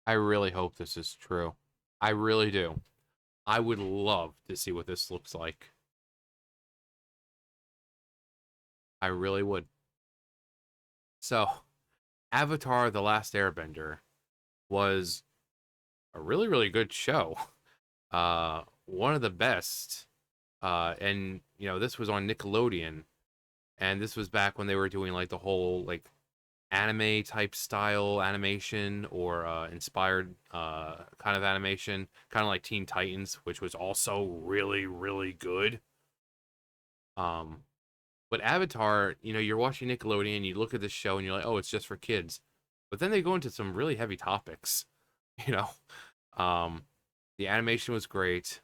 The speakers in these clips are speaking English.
I really hope this is true. I really do. I would love to see what this looks like. I really would. So, Avatar: The Last Airbender was a really, really good show. One of the best. And this was on Nickelodeon, and this was back when they were doing like the whole like anime type style animation or inspired kind of animation, kind of like Teen Titans, which was also really, really good. Um, but Avatar, you're watching Nickelodeon, you look at this show and you're like, oh, it's just for kids. But then they go into some really heavy topics, you know. Um, the animation was great,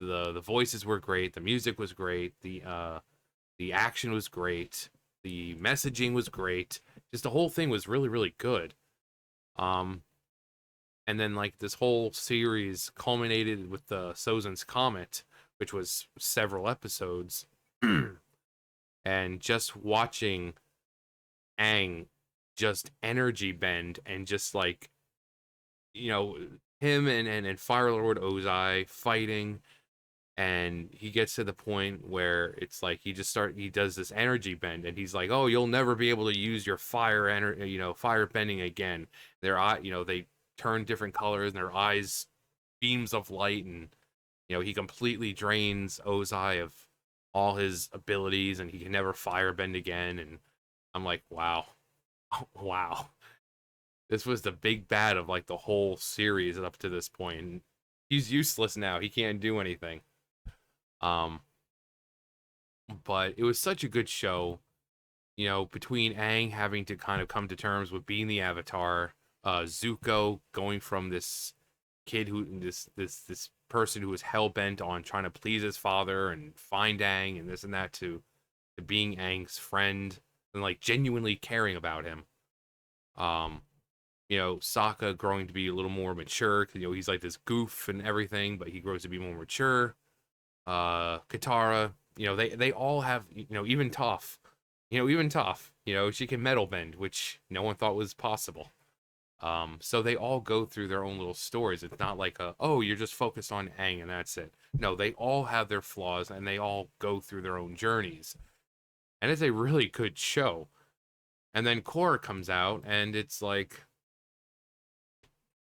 the voices were great, the music was great, the action was great, the messaging was great. Just the whole thing was really, really good. Um, and then like this whole series culminated with the Sozin's Comet, which was several episodes. And just watching Aang just energy bend and just like you know him and Fire Lord Ozai fighting, and he gets to the point where it's like he does this energy bend, and he's like, oh, you'll never be able to use your fire bending again. Their eye, they turn different colors and their eyes beams of light, and he completely drains Ozai of all his abilities and he can never fire bend again. And I'm like, wow. Wow, this was the big bad of like the whole series up to this point, and he's useless now, he can't do anything. um but it was such a good show, between Aang having to kind of come to terms with being the Avatar, Zuko going from this kid who this person who was hell-bent on trying to please his father and find Aang and this and that, to being Aang's friend and like genuinely caring about him. um Sokka growing to be a little more mature, because he's like this goof and everything, but he grows to be more mature. Katara, they all have, even Toph, she can metal bend, which no one thought was possible. So they all go through their own little stories. It's not like oh, you're just focused on Aang and that's it. No, they all have their flaws and they all go through their own journeys. And it's a really good show. And then Korra comes out and it's like,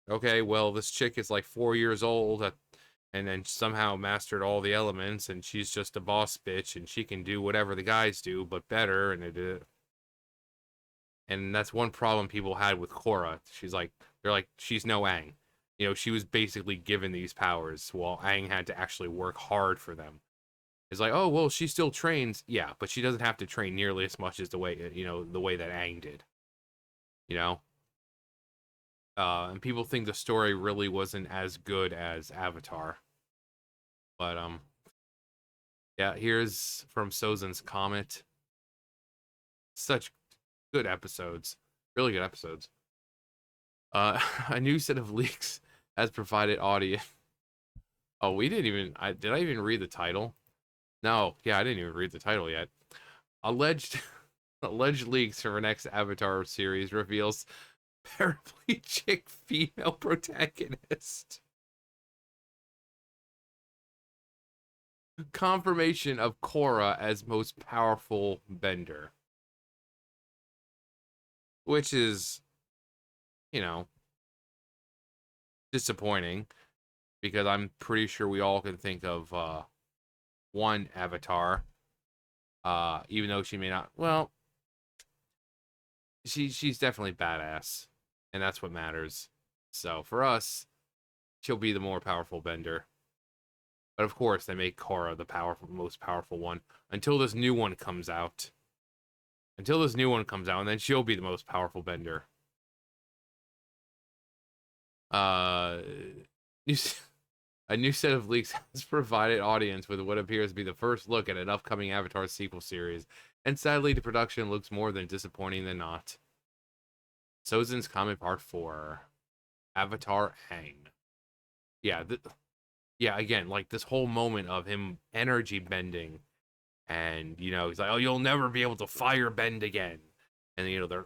okay, well, this chick is like 4 years old, and then somehow mastered all the elements, and she's just a boss bitch, and she can do whatever the guys do, but better. And that's one problem people had with Korra. They're like, she's no Aang. She was basically given these powers, while Aang had to actually work hard for them. It's like, oh well, she still trains, yeah, but she doesn't have to train nearly as much as the way that Aang did. You know, and people think the story really wasn't as good as Avatar. But yeah, here's from Sozin's Comet. Such good episodes, really good episodes. A new set of leaks has provided audio. Oh, we didn't even. Did I even read the title? No, yeah, I didn't even read the title yet. Alleged alleged leaks for next Avatar series reveals paraplegic female protagonist. Confirmation of Korra as most powerful bender, which is, you know, disappointing, because I'm pretty sure we all can think of one Avatar. Even though she may not. Well, she's definitely badass, and that's what matters. So for us, she'll be the more powerful bender. But of course, they make Korra the most powerful one until this new one comes out. Until this new one comes out, and then she'll be the most powerful bender. Uh, new, a new set of leaks has provided audience with what appears to be the first look at an upcoming Avatar sequel series, and sadly, the production looks more than disappointing than not. Sozin's Comet Part 4, Avatar Aang. Yeah, yeah, again, like this whole moment of him energy bending, and he's like, oh, you'll never be able to fire bend again. And they're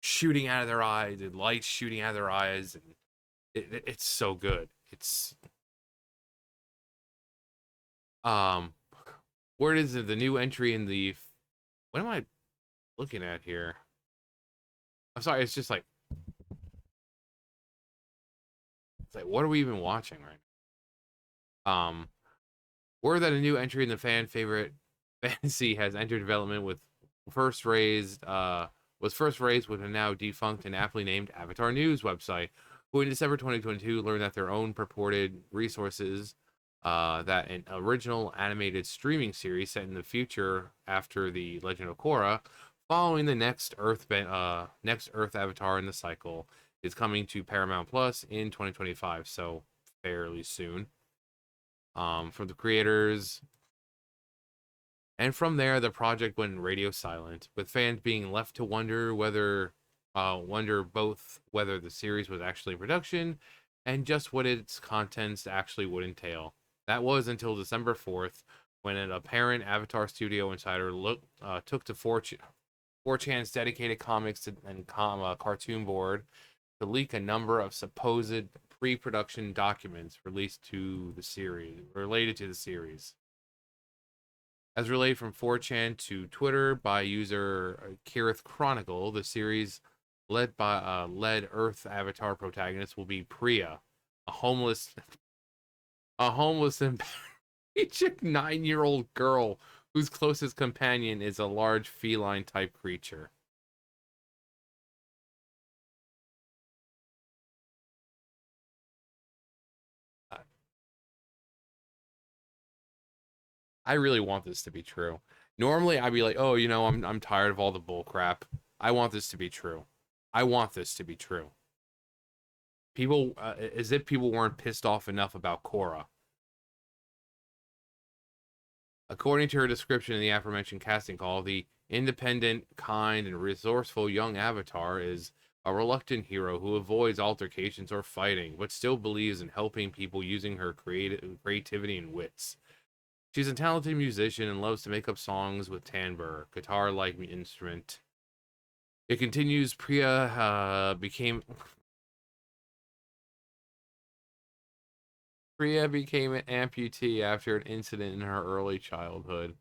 shooting out of their eyes, and lights shooting out of their eyes, and It's so good. It's um, where is it? The new entry in the what am I looking at here? I'm sorry. It's like what are we even watching right now? Word that a new entry in the fan favorite fantasy has entered development with first raised was first raised with a now defunct and aptly named Avatar News website, who in December 2022 learned that their own purported resources that an original animated streaming series set in the future after the Legend of Korra, following the next Earth Avatar in the cycle, is coming to Paramount Plus in 2025, so fairly soon. From the creators. And from there, the project went radio silent, with fans being left to wonder both whether the series was actually in production and just what its contents actually would entail. That was until December 4th, when an apparent Avatar Studio insider took to 4chan's dedicated comics and cartoon board to leak a number of supposed pre-production documents related to the series. As relayed from 4chan to Twitter by user Kirith Chronicle, the series led Earth Avatar protagonist will be Priya, a homeless and paraplegic 9-year-old girl whose closest companion is a large feline type creature. I really want this to be true. Normally, I'd be like, oh, I'm tired of all the bull crap. I want this to be true. I want this to be true. People, as if people weren't pissed off enough about Korra. According to her description in the aforementioned casting call, the independent, kind, and resourceful young Avatar is a reluctant hero who avoids altercations or fighting, but still believes in helping people using her creativity and wits. She's a talented musician and loves to make up songs with timbre, guitar-like instrument. It continues. Priya became an amputee after an incident in her early childhood.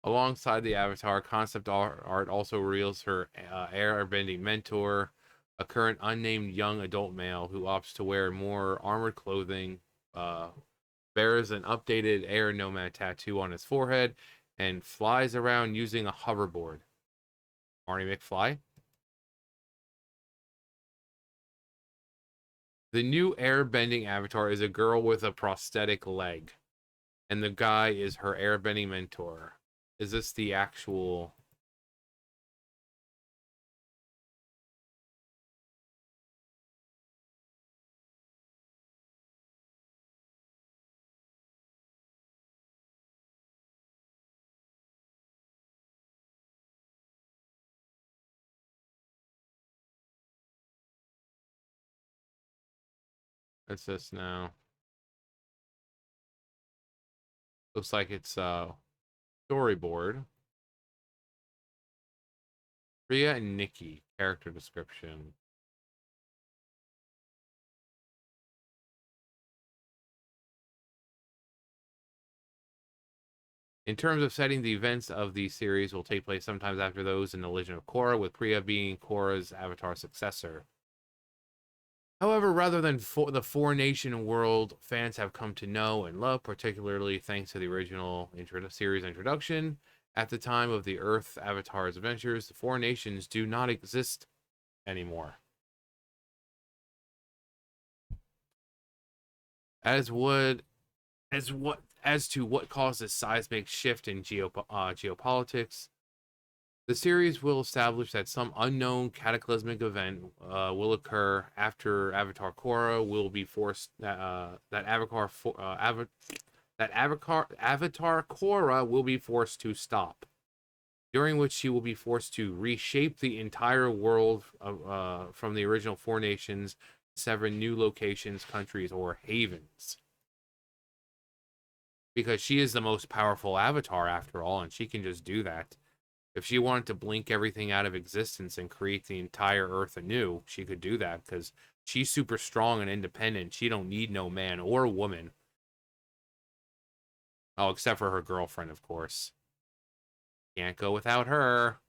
Alongside the Avatar, concept art also reveals her airbending mentor, a current unnamed young adult male who opts to wear more armored clothing, bears an updated air nomad tattoo on his forehead, and flies around using a hoverboard. Marty McFly? The new airbending avatar is a girl with a prosthetic leg, and the guy is her airbending mentor. Is this the actual? It's this now. Looks like it's storyboard. Rhea and Nikki character description. In terms of setting, the events of the series will take place sometimes after those in The Legend of Korra, with Priya being Korra's avatar successor. However, rather than the Four Nation world fans have come to know and love, particularly thanks to the original series introduction, at the time of the Earth Avatar's adventures, the Four Nations do not exist anymore. As would as to what caused this seismic shift in geopolitics, the series will establish that some unknown cataclysmic event will occur after Avatar Korra will be forced that Avatar Korra will be forced to stop, during which she will be forced to reshape the entire world from the original Four Nations, 7 new locations, countries, or havens. Because she is the most powerful Avatar after all, and she can just do that. If she wanted to blink everything out of existence and create the entire Earth anew, she could do that because she's super strong and independent. She don't need no man or woman. Oh, except for her girlfriend, of course. Can't go without her.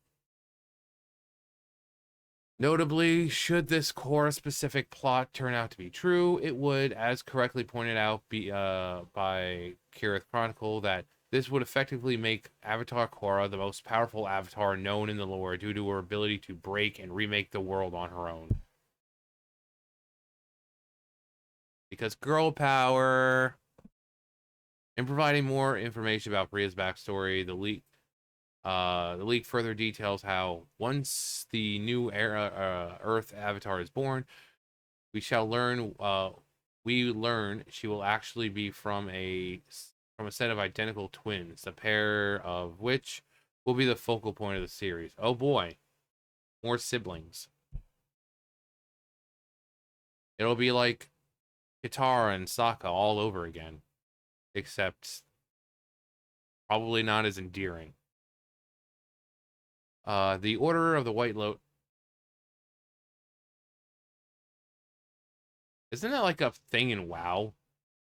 Notably, should this Korra-specific plot turn out to be true, it would, as correctly pointed out by Kirith Chronicle, that this would effectively make Avatar Korra the most powerful avatar known in the lore due to her ability to break and remake the world on her own. Because girl power. And providing more information about Priya's backstory, the leak further details how once the new Earth Avatar is born, we shall learn. We learn she will actually be from a set of identical twins, the pair of which will be the focal point of the series. Oh boy, more siblings. It'll be like Katara and Sokka all over again, except probably not as endearing. The Order of the White Lotus. Isn't that like a thing in WoW?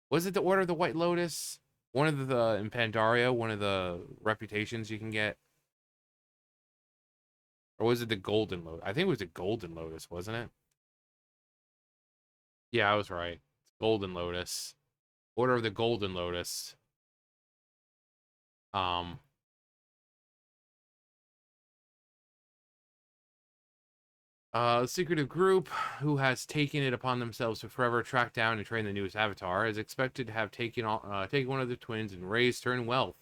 Was it the Order of the White Lotus? One of the in Pandaria, one of the reputations you can get, or was it the Golden Lotus? I think it was the Golden Lotus, wasn't it? Yeah, I was right. Golden Lotus, Order of the Golden Lotus. Um, a secretive group who has taken it upon themselves to forever track down and train the newest avatar is expected to have taken one of the twins and raised her in wealth,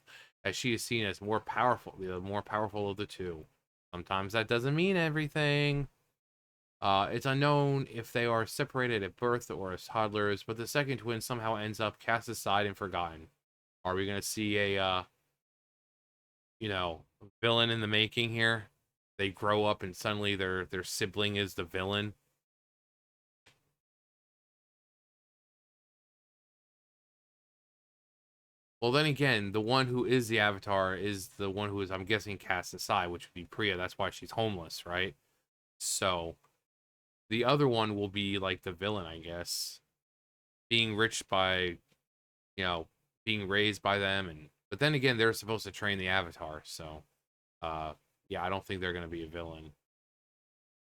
as she is seen as the more powerful of the two. Sometimes that doesn't mean everything. It's unknown if they are separated at birth or as toddlers, but the second twin somehow ends up cast aside and forgotten. Are we gonna see a villain in the making here? They grow up and suddenly their sibling is the villain. Well, then again, the one who is the Avatar is the one who is, I'm guessing, cast aside, which would be Priya. That's why she's homeless, right? So the other one will be like the villain, I guess, being rich by, you know, being raised by them, and but then again, they're supposed to train the Avatar, so uh, yeah, I don't think they're gonna be a villain.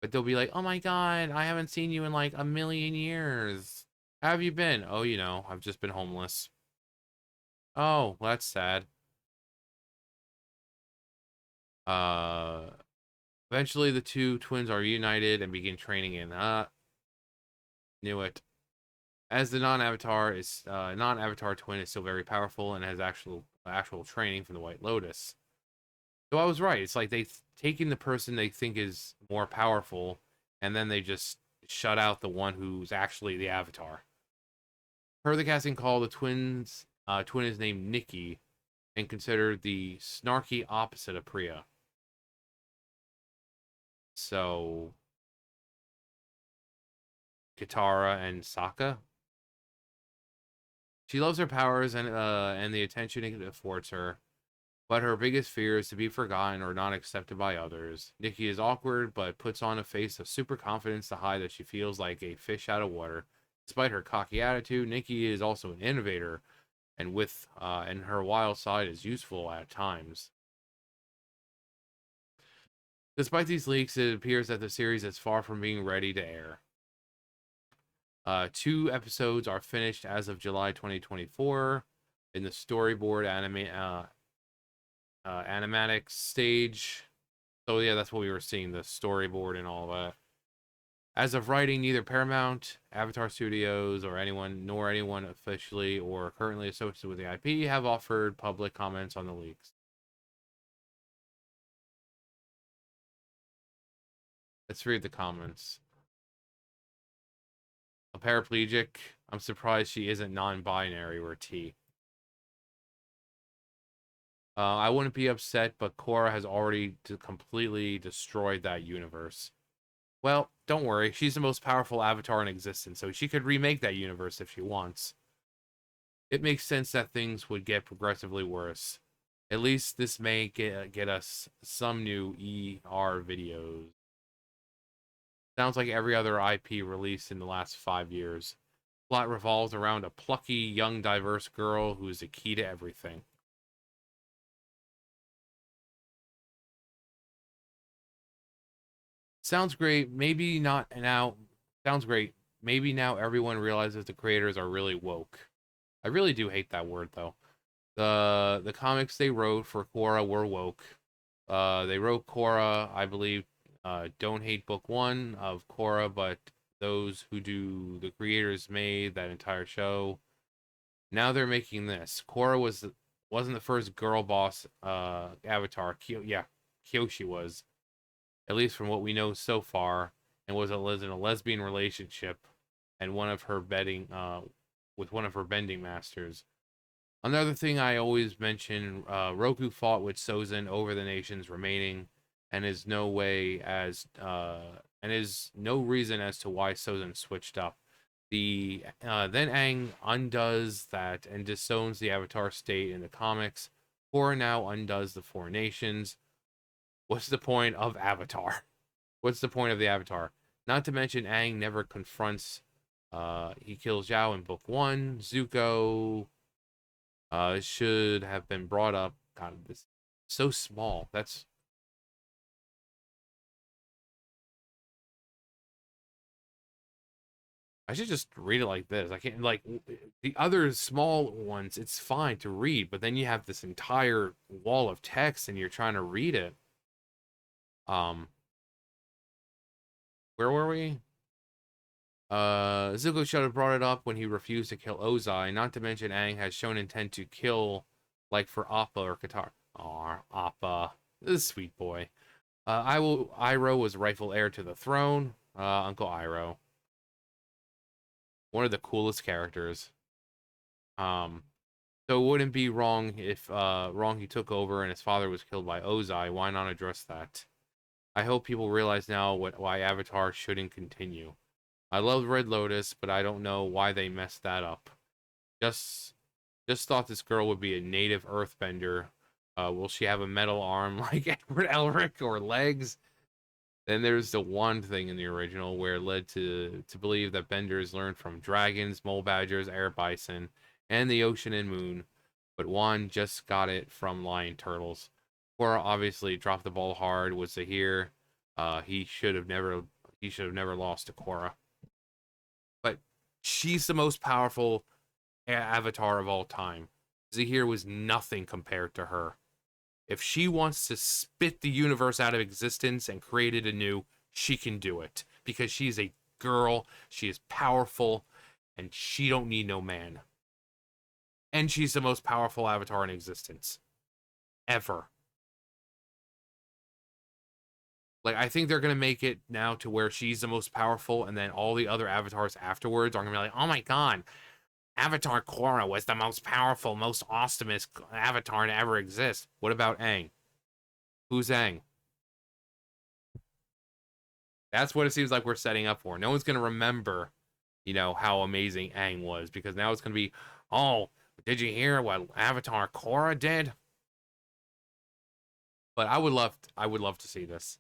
But they'll be like, "Oh my God, I haven't seen you in like a million years. How have you been?" "Oh, I've just been homeless." "Oh, well, that's sad." Uh, Eventually, the two twins are united and begin training in. Knew it. As the non-avatar twin is still very powerful and has actual training from the White Lotus. So I was right. It's like they've taken the person they think is more powerful, and then they just shut out the one who's actually the avatar. Per the casting call, the twin is named Nikki and considered the snarky opposite of Priya. So Katara and Sokka. She loves her powers and the attention it affords her, but her biggest fear is to be forgotten or not accepted by others. Nikki is awkward, but puts on a face of super confidence to hide that she feels like a fish out of water. Despite her cocky attitude, Nikki is also an innovator, and her wild side is useful at times. Despite these leaks, it appears that the series is far from being ready to air. Two episodes are finished as of July 2024 in the storyboard animatic stage. So yeah, that's what we were seeing, the storyboard and all that. As of writing, neither Paramount, Avatar Studios, or anyone officially or currently associated with the IP have offered public comments on the leaks. Let's read the comments. A paraplegic. I'm surprised she isn't non-binary or T. I wouldn't be upset, but Korra has already completely destroyed that universe. Well, don't worry. She's the most powerful avatar in existence, so she could remake that universe if she wants. It makes sense that things would get progressively worse. At least this may get us some new ER videos. Sounds like every other IP released in the last 5 years. Plot revolves around a plucky, young, diverse girl who is the key to everything. Sounds great. Maybe not now. Sounds great. Maybe now everyone realizes the creators are really woke. I really do hate that word though. The comics they wrote for Korra were woke. They wrote Korra, I believe. Don't hate book one of Korra, but those who do the creators made that entire show. Now they're making this. Korra wasn't the first girl boss avatar. Yeah, Kyoshi was, at least from what we know so far, and was in a lesbian relationship and one of her bedding with one of her bending masters. Another thing I always mention, Roku fought with Sozin over the nations remaining, and is no way as and is no reason as to why Sozin switched up. Then Aang undoes that and disowns the Avatar state in the comics. Korra now undoes the four nations. What's the point of Avatar? What's the point of the Avatar? Not to mention Aang never confronts. He kills Zhao in book one. Zuko should have been brought up. God, this so small. That's I should just read it like this. I can't like the other small ones. It's fine to read, but then you have this entire wall of text, and you're trying to read it. Um, where were we? Zuko should have brought it up when he refused to kill Ozai. Not to mention, Aang has shown intent to kill, like for Appa or Katara. Aw, Appa, this sweet boy. Iroh was rightful heir to the throne. Uncle Iroh, one of the coolest characters. Um, so it wouldn't be wrong if wrong he took over and his father was killed by Ozai. Why not address that? I hope people realize now why Avatar shouldn't continue. I love Red Lotus, but I don't know why they messed that up. Just just thought this girl would be a native earthbender. Will she have a metal arm like Edward Elric or legs? Then there's the wand thing in the original where it led to believe that benders learned from dragons, mole badgers, air bison, and the ocean and moon, but wand just got it from lion turtles. Korra obviously dropped the ball hard with Zahir. He should have never lost to Korra. But she's the most powerful avatar of all time. Zahir was nothing compared to her. If she wants to spit the universe out of existence and create it anew, she can do it. Because she's a girl, she is powerful, and she don't need no man. And she's the most powerful avatar in existence. Ever. Like, I think they're gonna make it now to where she's the most powerful, and then all the other avatars afterwards are gonna be like, oh my god, Avatar Korra was the most powerful, most awesomest avatar to ever exist. What about Aang? Who's Aang? That's what it seems like we're setting up for. No one's gonna remember, how amazing Aang was, because now it's gonna be, oh, did you hear what Avatar Korra did? But I would love to see this.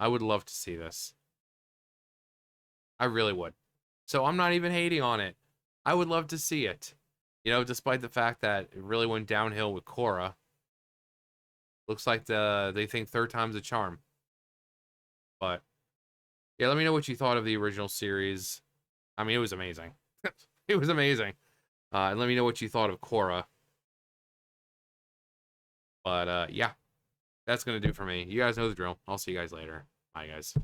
I would love to see this. I really would. So I'm not even hating on it. I would love to see it. Despite the fact that it really went downhill with Korra. Looks like they think third time's a charm. But yeah, let me know what you thought of the original series. I mean, it was amazing. It was amazing. And let me know what you thought of Korra. But yeah, that's gonna do for me. You guys know the drill. I'll see you guys later. Bye, guys.